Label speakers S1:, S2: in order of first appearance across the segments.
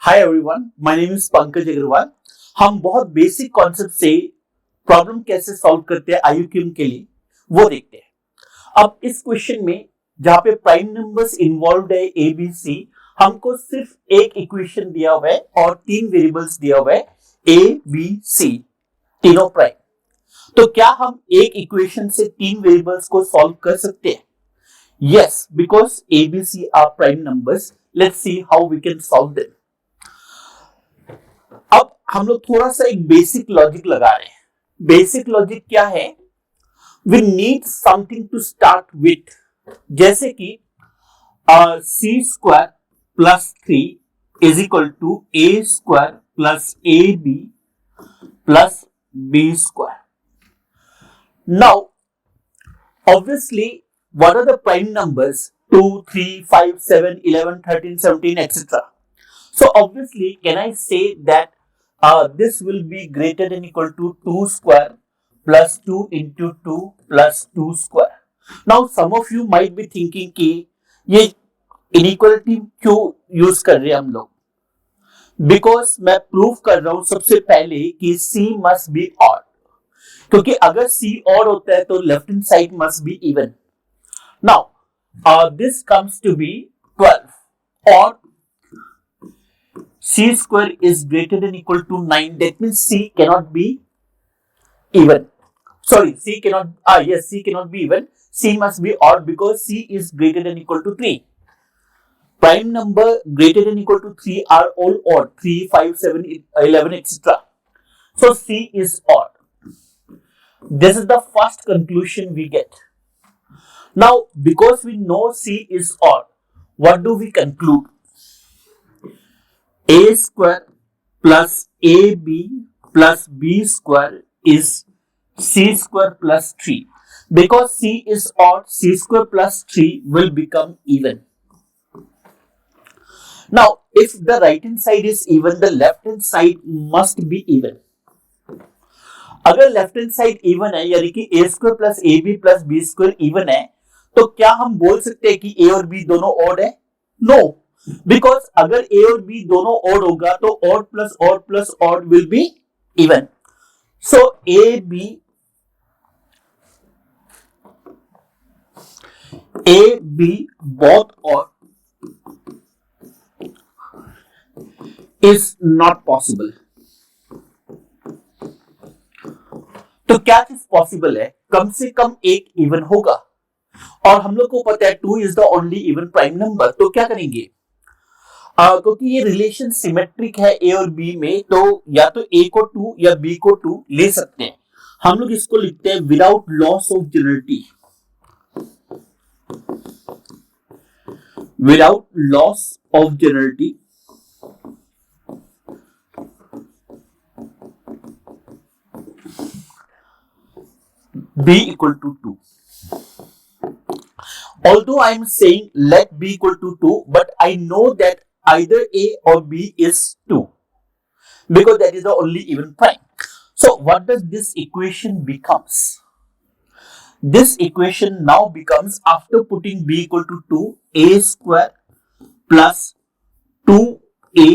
S1: Hi everyone, my name is Pankaj Agrawal. हम बहुत basic concept से प्रॉब्लम कैसे सॉल्व करते हैं आईयूक्यूएम के लिए वो देखते हैं। अब इस क्वेश्चन में जहां पे प्राइम नंबर्स इन्वॉल्वड है ए बी सी, हमको सिर्फ एक इक्वेशन दिया हुआ है और तीन वेरिएबल्स दिया हुआ है ए बी सी, तीनों प्राइम। तो क्या हम एक इक्वेशन से तीन वेरिएबल्स को सॉल्व कर सकते हैं? Yes, because A B C are prime numbers. Let's see how we can solve them. अब हम लोग थोड़ा सा एक बेसिक लॉजिक लगा रहे हैं। बेसिक लॉजिक क्या है? We need something to start with, जैसे कि C square plus 3 is equal to A square plus A B plus B square. Now obviously, what are the prime numbers? 2, 3, 5, 7, 11, 13, 17, etc. So obviously, can I say that this will be greater than equal to 2 square plus 2 into 2 plus 2 square. Now some of you might be thinking कि ये inequality क्यों use कर रहे हैं हम लोग? Because मैं prove कर रहा हूं सबसे पहले कि C must be odd, क्योंकि अगर C odd होता है तो left hand side must be even. Now this comes to be 12, or C square is greater than equal to 9. That means C cannot be even. Sorry, C cannot, yes, C cannot be even. C must be odd because C is greater than equal to 3. Prime number greater than equal to 3 are all odd. 3, 5, 7, 11, etc. So C is odd. This is the first conclusion we get. Now, because we know C is odd, what do we conclude? A square plus AB plus B square is C square plus 3. Because C is odd, C square plus 3 will become even. Now, if the right hand side is even, the left hand side must be even. अगर left hand side even है, यानी कि A square plus A B plus B square even है, तो क्या हम बोल सकते हैं कि ए और बी दोनों ऑड है? नो, बिकॉज अगर ए और बी दोनों ऑड होगा तो odd plus odd will be even. So A B both odd is not possible. तो क्या चीज पॉसिबल है? कम से कम एक इवन होगा, और हम लोग को पता है 2 is the only even prime number. तो क्या करेंगे? क्योंकि ये रिलेशन सिमेट्रिक है ए और बी में, तो या तो ए को 2 या बी को 2 ले सकते हैं. हम लोग इसको लिखते हैं without loss of generality. Without loss of generality, B equal to 2. Although I am saying let B equal to 2, but I know that either A or B is 2, because that is the only even prime. So what does this equation becomes? This equation now becomes, after putting B equal to 2, A square plus 2A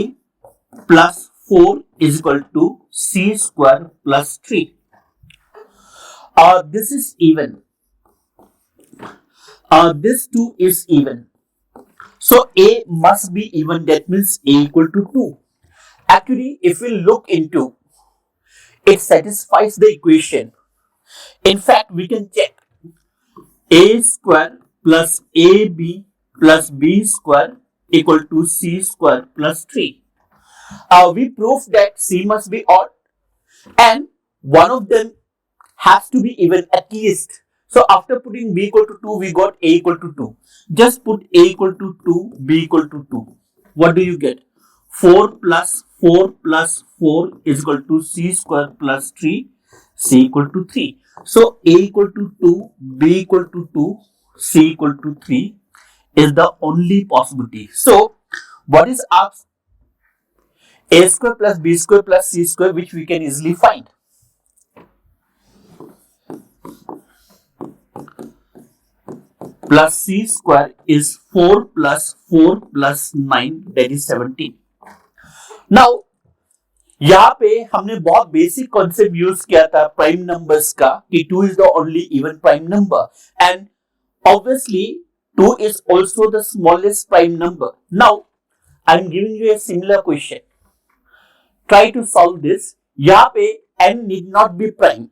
S1: plus 4 is equal to C square plus 3. This is even. This 2 is even. So A must be even. That means A equal to 2. Actually, if we look into, it satisfies the equation. In fact, we can check. A square plus AB plus B square equal to C square plus 3. We proved that C must be odd, and one of them has to be even at least. So after putting B equal to 2, we got A equal to 2. Just put A equal to 2, B equal to 2. What do you get? 4 plus 4 plus 4 is equal to C square plus 3, C equal to 3. So A equal to 2, B equal to 2, C equal to 3 is the only possibility. So what is our A square plus B square plus C square, which we can easily find? Plus C square is 4 plus 4 plus 9, that is 17. Now यहाँ पे हमने बहुत basic concept use किया था prime numbers का कि 2 is the only even prime number and obviously 2 is also the smallest prime number. Now I am giving you a similar question. Try to solve this. यहाँ पे n need not be prime.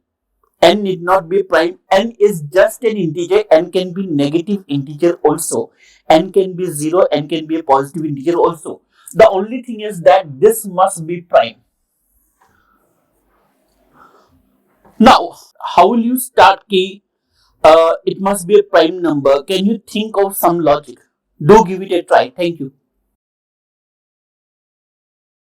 S1: N need not be prime. N is just an integer. N can be negative integer also. N can be 0. N can be a positive integer also. The only thing is that this must be prime. Now, how will you start key? It must be a prime number. Can you think of some logic? Do give it a try. Thank you.